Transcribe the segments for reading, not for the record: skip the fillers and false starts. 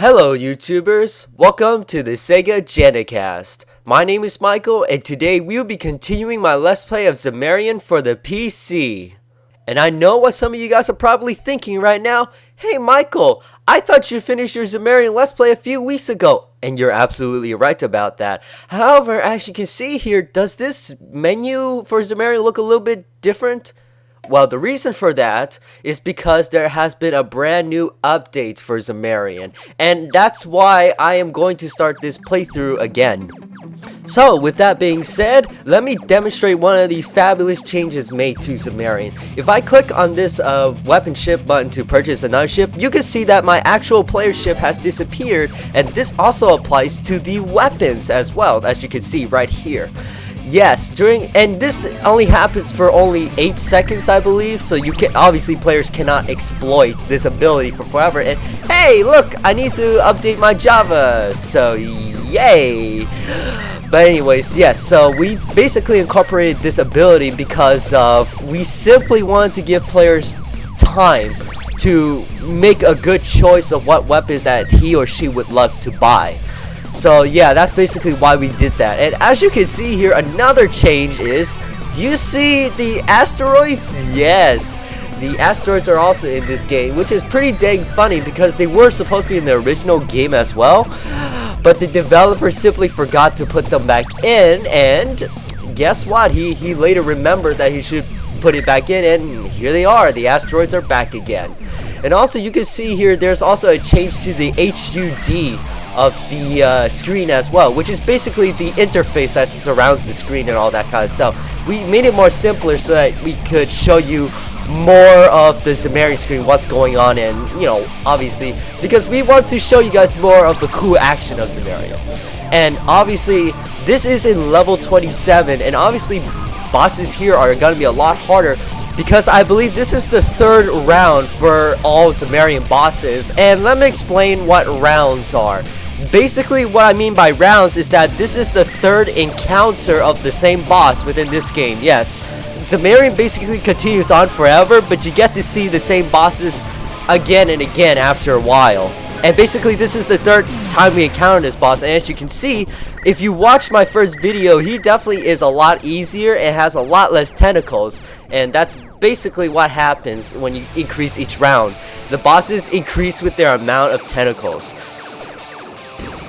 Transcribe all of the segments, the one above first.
Hello YouTubers, welcome to the Sega Genicast. My name is Michael and today we will be continuing my Let's Play of Zamarian for the PC. And I know what some of you guys are probably thinking right now. Hey Michael, I thought you finished your Zamarian Let's Play a few weeks ago. And you're absolutely right about that. However, as you can see here, does this menu for Zamarian look a little bit different? Well, the reason for that is because there has been a brand new update for Zamarian, and that's why I am going to start this playthrough again. So, with that being said, let me demonstrate one of these fabulous changes made to Zamarian. If I click on this weapon ship button to purchase another ship, you can see that my actual player ship has disappeared, and this also applies to the weapons as well, as you can see right here. Yes, and this only happens for only 8 seconds, I believe, so you can obviously players cannot exploit this ability for forever. And hey, look, I need to update my Java, so yay! But anyways, yes, so we basically incorporated this ability because we simply wanted to give players time to make a good choice of what weapons that he or she would love to buy. So yeah, that's basically why we did that. And as you can see here, another change is, do you see the asteroids? Yes, the asteroids are also in this game, which is pretty dang funny because they were supposed to be in the original game as well, but the developer simply forgot to put them back in, and guess what, he later remembered that he should put it back in, and here they are, the asteroids are back again. And also you can see here there's also a change to the HUD of the screen as well, which is basically the interface that surrounds the screen and all that kind of stuff. We made it more simpler so that we could show you more of the Zamarian screen, what's going on, and you know, obviously because we want to show you guys more of the cool action of Zamarian. And obviously this is in level 27, and obviously bosses here are gonna be a lot harder because I believe this is the third round for all Zamarian bosses. And let me explain what rounds are. Basically what I mean by rounds is that this is the third encounter of the same boss within this game. Yes, Zamarian basically continues on forever, but you get to see the same bosses again and again after a while. And basically this is the third time we encounter this boss, and as you can see, if you watch my first video, he definitely is a lot easier and has a lot less tentacles, and that's basically what happens when you increase each round. The bosses increase with their amount of tentacles.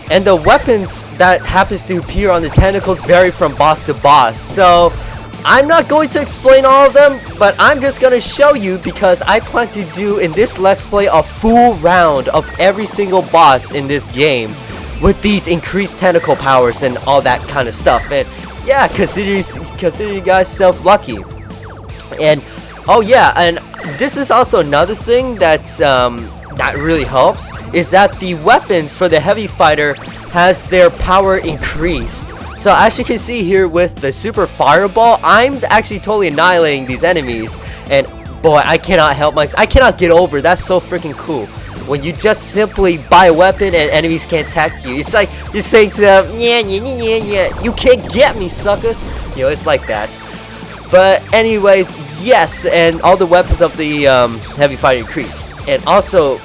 And the weapons that happens to appear on the tentacles vary from boss to boss, so I'm not going to explain all of them, but I'm just going to show you because I plan to do in this Let's Play a full round of every single boss in this game with these increased tentacle powers and all that kind of stuff. And yeah, consider you guys self-lucky. And oh yeah, and this is also another thing that's that really helps, is that the weapons for the heavy fighter has their power increased. So as you can see here with the super fireball, I'm actually totally annihilating these enemies, and boy, I cannot help myself. I cannot get over, that's so freaking cool. When you just simply buy a weapon and enemies can't attack you, it's like you're saying to them, yeah, you can't get me, suckers. You know, it's like that. But anyways, yes, and all the weapons of the heavy fighter increased. And also,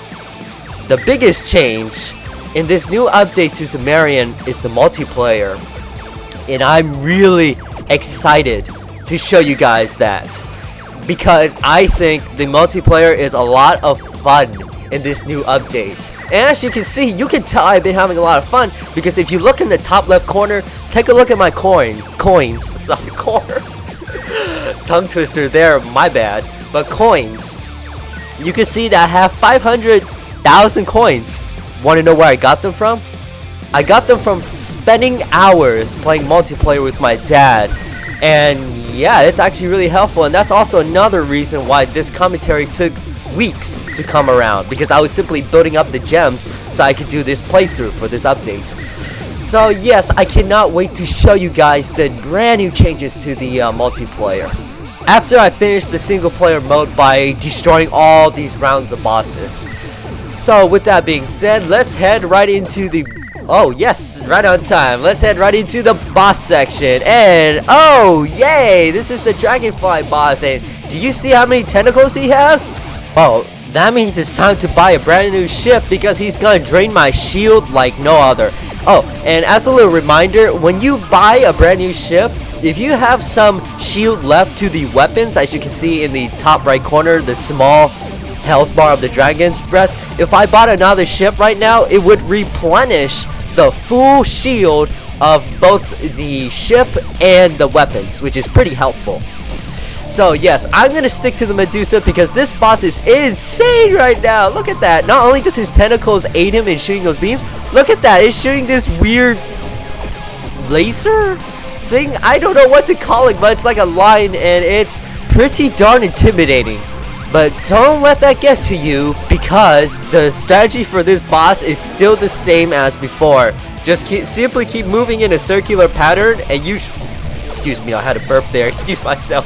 the biggest change in this new update to Zamarian is the multiplayer. And I'm really excited to show you guys that, because I think the multiplayer is a lot of fun in this new update. And as you can see, you can tell I've been having a lot of fun, because if you look in the top left corner, take a look at my coins, sorry, corners. Tongue twister there, my bad. But coins, you can see that I have 500,000 coins. Want to know where I got them from? I got them from spending hours playing multiplayer with my dad, and yeah, it's actually really helpful. And that's also another reason why this commentary took weeks to come around, because I was simply building up the gems so I could do this playthrough for this update. So yes, I cannot wait to show you guys the brand new changes to the multiplayer after I finish the single player mode by destroying all these rounds of bosses. So with that being said, let's head right into the oh yes, right on time. Let's head right into the boss section. And oh yay, this is the dragonfly boss. And do you see how many tentacles he has? Oh, that means it's time to buy a brand new ship because he's gonna drain my shield like no other. Oh, and as a little reminder, when you buy a brand new ship, if you have some shield left to the weapons, as you can see in the top right corner, the small health bar of the dragon's breath, if I bought another ship right now, it would replenish the full shield of both the ship and the weapons, which is pretty helpful. So yes, I'm gonna stick to the Medusa because this boss is insane right now. Look at that. Not only does his tentacles aid him in shooting those beams, look at that. It's shooting this weird laser thing. I don't know what to call it, but it's like a line and it's pretty darn intimidating. But don't let that get to you because the strategy for this boss is still the same as before. Just simply keep moving in a circular pattern and you... Excuse me, I had a burp there. Excuse myself.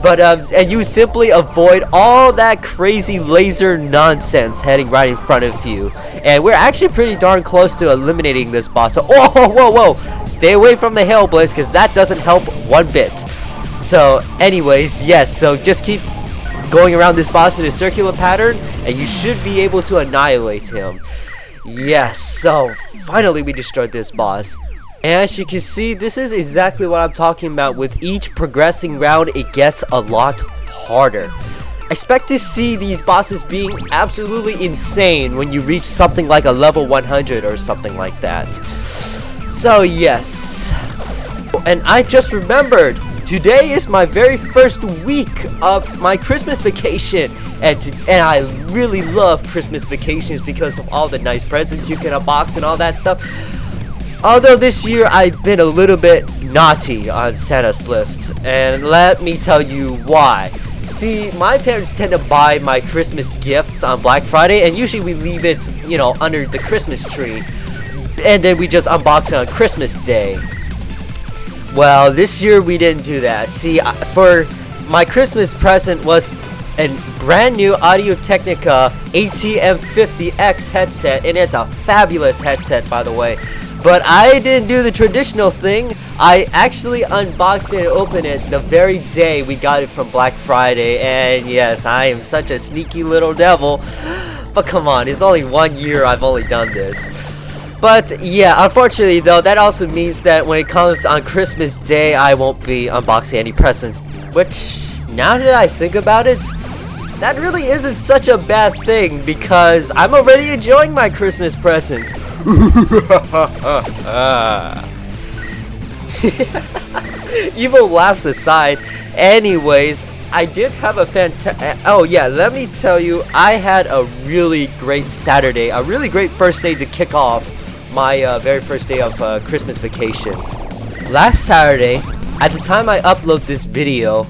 But and you simply avoid all that crazy laser nonsense heading right in front of you. And we're actually pretty darn close to eliminating this boss. So, whoa! Stay away from the Hellblaze because that doesn't help one bit. So, anyways, yes. So just keep going around this boss in a circular pattern, and you should be able to annihilate him. Yes. So finally, we destroyed this boss. As you can see, this is exactly what I'm talking about. With each progressing round, it gets a lot harder. Expect to see these bosses being absolutely insane when you reach something like a level 100 or something like that. So yes. And I just remembered, today is my very first week of my Christmas vacation. And I really love Christmas vacations because of all the nice presents you can unbox and all that stuff. Although this year I've been a little bit naughty on Santa's list, and let me tell you why. See, my parents tend to buy my Christmas gifts on Black Friday, and usually we leave it, you know, under the Christmas tree, and then we just unbox it on Christmas Day. Well, this year we didn't do that. See, for my Christmas present was a brand new Audio-Technica ATM50X headset, and it's a fabulous headset, by the way. But I didn't do the traditional thing. I actually unboxed it and opened it the very day we got it from Black Friday. And yes, I am such a sneaky little devil. But come on, it's only 1 year I've only done this. But yeah, unfortunately though, that also means that when it comes on Christmas Day, I won't be unboxing any presents. Which, now that I think about it, that really isn't such a bad thing because I'm already enjoying my Christmas presents. Evil laughs aside. Anyways, I did have a oh yeah, let me tell you, I had a really great Saturday, a really great first day to kick off my very first day of Christmas vacation. Last Saturday, at the time I upload this video,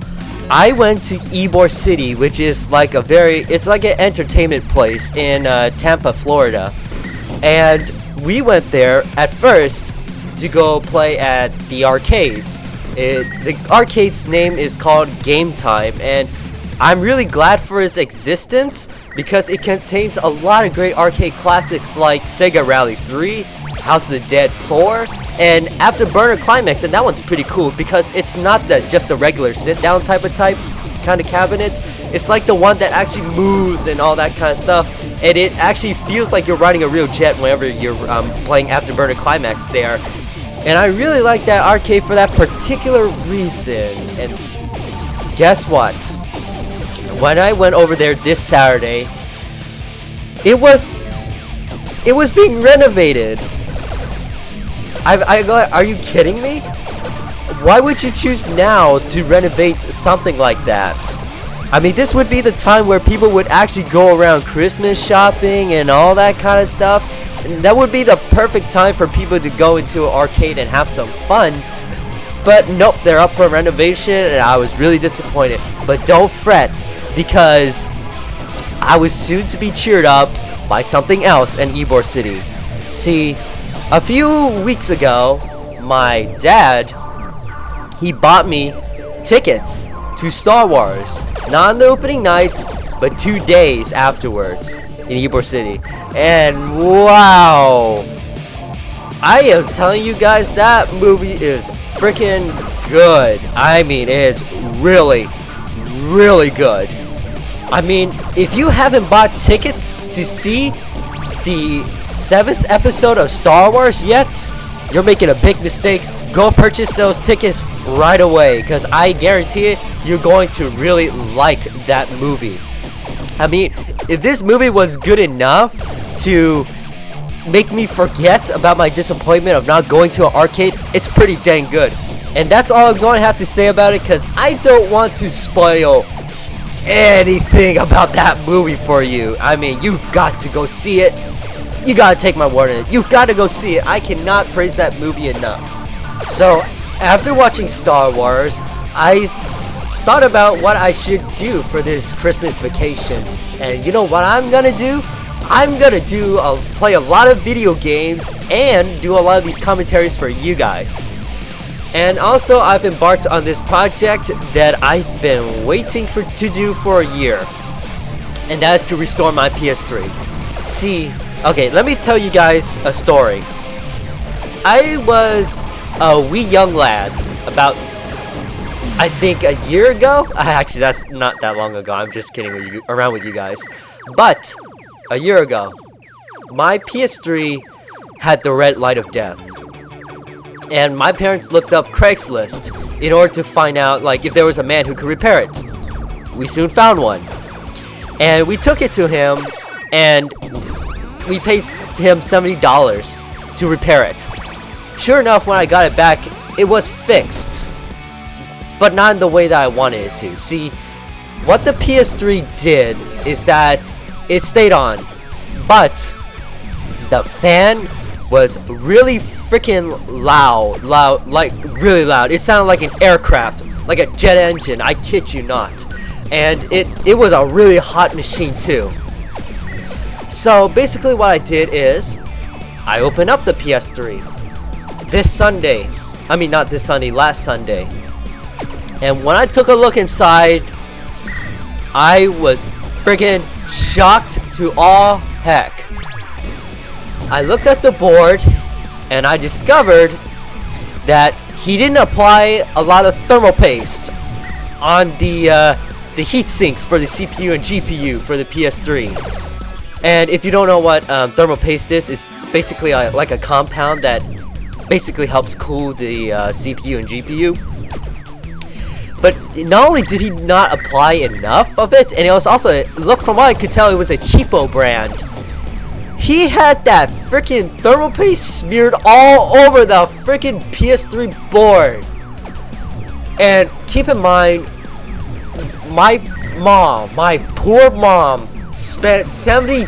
I went to Ybor City, which is like it's like an entertainment place in Tampa, Florida. And we went there at first to go play at the arcades. The arcade's name is called Game Time, and I'm really glad for its existence because it contains a lot of great arcade classics like Sega Rally 3, House of the Dead 4, and Afterburner Climax, and that one's pretty cool because it's not just the regular sit-down type kind of cabinet. It's like the one that actually moves and all that kind of stuff, and it actually feels like you're riding a real jet whenever you're playing Afterburner Climax there. And I really like that arcade for that particular reason. And guess what? When I went over there this Saturday, it was being renovated. Are you kidding me? Why would you choose now to renovate something like that? I mean, this would be the time where people would actually go around Christmas shopping and all that kind of stuff. And that would be the perfect time for people to go into an arcade and have some fun. But nope, they're up for renovation and I was really disappointed. But don't fret, because I was soon to be cheered up by something else in Ybor City. See, a few weeks ago, my dad, he bought me tickets to Star Wars. Not on the opening night, but 2 days afterwards in Ybor City. And wow! I am telling you guys, that movie is freaking good. I mean, it's really, really good. I mean, if you haven't bought tickets to see the 7th episode of Star Wars yet, you're making a big mistake. Go purchase those tickets right away, because I guarantee it, you're going to really like that movie. I mean, if this movie was good enough to make me forget about my disappointment of not going to an arcade, it's pretty dang good. And that's all I'm going to have to say about it, because I don't want to spoil anything about that movie for you. I mean, you've got to go see it. You gotta take my word on it. You've got to go see it. I cannot praise that movie enough. So, after watching Star Wars, I thought about what I should do for this Christmas vacation. And you know what I'm gonna do? I'm gonna play a lot of video games and do a lot of these commentaries for you guys. And also, I've embarked on this project that I've been waiting to do for a year. And that is to restore my PS3. See, okay, let me tell you guys a story. I was a wee young lad about, I think, a year ago. Actually, that's not that long ago. I'm just kidding around with you guys. But a year ago, my PS3 had the red light of death. And my parents looked up Craigslist in order to find out, like, if there was a man who could repair it. We soon found one. And we took it to him, and we paid him $70 to repair it. Sure enough, when I got it back, it was fixed. But not in the way that I wanted it to. See, what the PS3 did is that it stayed on, but the fan was really freaking loud, like really loud. It sounded like an aircraft, like a jet engine, I kid you not. And it was a really hot machine too. So basically what I did is, I opened up the PS3 this Sunday. I mean, not this Sunday, last Sunday. And when I took a look inside, I was freaking shocked to all heck. I looked at the board and I discovered that he didn't apply a lot of thermal paste on the heat sinks for the CPU and GPU for the PS3. And if you don't know what thermal paste is, it's basically like a compound that basically helps cool the CPU and GPU. But not only did he not apply enough of it, and it was also, look, from what I could tell, it was a cheapo brand. He had that freaking thermal paste smeared all over the freaking PS3 board. And keep in mind, my poor mom, spent $70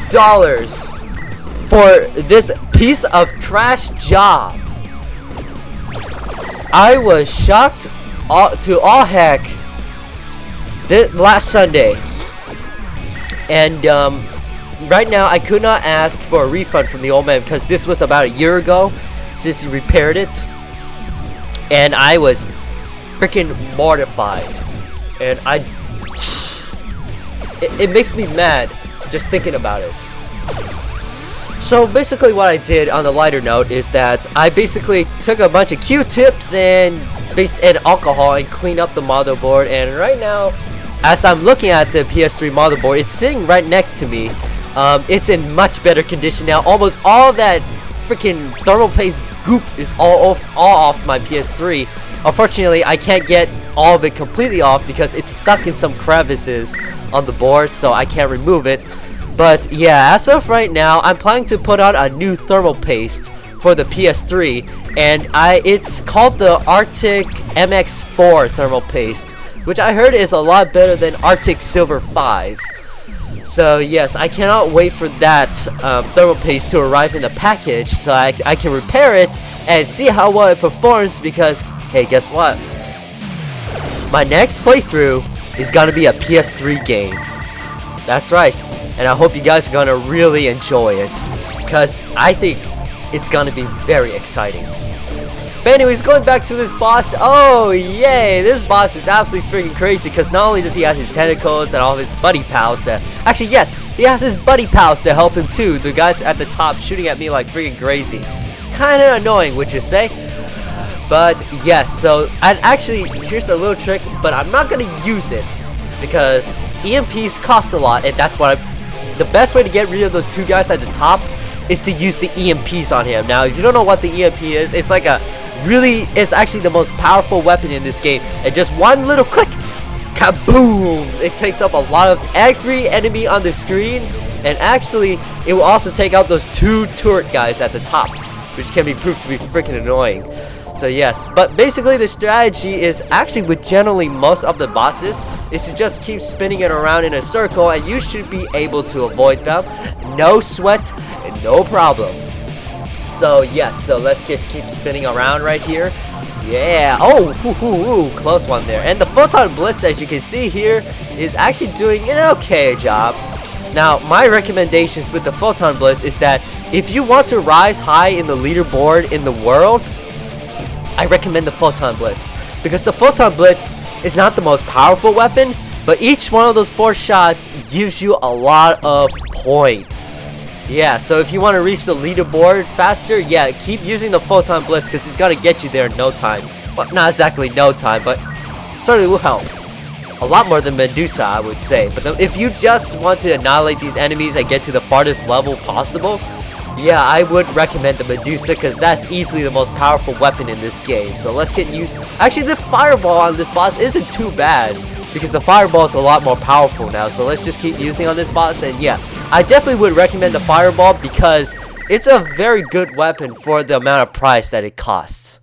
for this piece of trash job. I was shocked to all heck this last Sunday, and right now I could not ask for a refund from the old man because this was about a year ago since he repaired it, and I was freaking mortified, and it makes me mad just thinking about it. So basically what I did on the lighter note is that I basically took a bunch of Q-tips and alcohol and cleaned up the motherboard, and right now as I'm looking at the PS3 motherboard, it's sitting right next to me. It's in much better condition now. Almost all that freaking thermal paste goop is all off my PS3. Unfortunately, I can't get all of it completely off because it's stuck in some crevices on the board, so I can't remove it. But yeah, as of right now, I'm planning to put out a new thermal paste for the PS3, and it's called the Arctic MX4 thermal paste, which I heard is a lot better than Arctic Silver 5. So yes, I cannot wait for that thermal paste to arrive in the package so I can repair it and see how well it performs, because hey, guess what? My next playthrough is gonna be a PS3 game. That's right, and I hope you guys are gonna really enjoy it, because I think it's gonna be very exciting. But anyways, going back to this boss, oh yay, this boss is absolutely freaking crazy, because not only does he have his tentacles and all of his buddy pals that, actually yes, he has his buddy pals to help him too, the guys at the top shooting at me like freaking crazy. Kinda annoying, would you say? But yes, so, and actually, here's a little trick, but I'm not gonna use it, because EMPs cost a lot, and that's what the best way to get rid of those two guys at the top is to use the EMPs on him. Now, if you don't know what the EMP is, it's like it's actually the most powerful weapon in this game. And just one little click, kaboom! It takes up a lot of every enemy on the screen, and actually, it will also take out those two turret guys at the top, which can be proved to be freaking annoying. So yes, but basically the strategy is actually with generally most of the bosses is to just keep spinning it around in a circle, and you should be able to avoid them. No sweat and no problem. So yes, so let's just keep spinning around right here. Yeah, oh, close one there. And the Photon Blitz, as you can see here, is actually doing an okay job. Now, my recommendations with the Photon Blitz is that if you want to rise high in the leaderboard in the world, I recommend the Photon Blitz, because the Photon Blitz is not the most powerful weapon, but each one of those 4 shots gives you a lot of points. Yeah, so if you want to reach the leaderboard faster, yeah, keep using the Photon Blitz, because it's going to get you there in no time. Well, not exactly no time, but it certainly will help. A lot more than Medusa, I would say. But if you just want to annihilate these enemies and get to the farthest level possible, yeah, I would recommend the Medusa, because that's easily the most powerful weapon in this game. So let's get used. Actually, the Fireball on this boss isn't too bad, because the Fireball is a lot more powerful now. So let's just keep using on this boss. And yeah, I definitely would recommend the Fireball, because it's a very good weapon for the amount of price that it costs.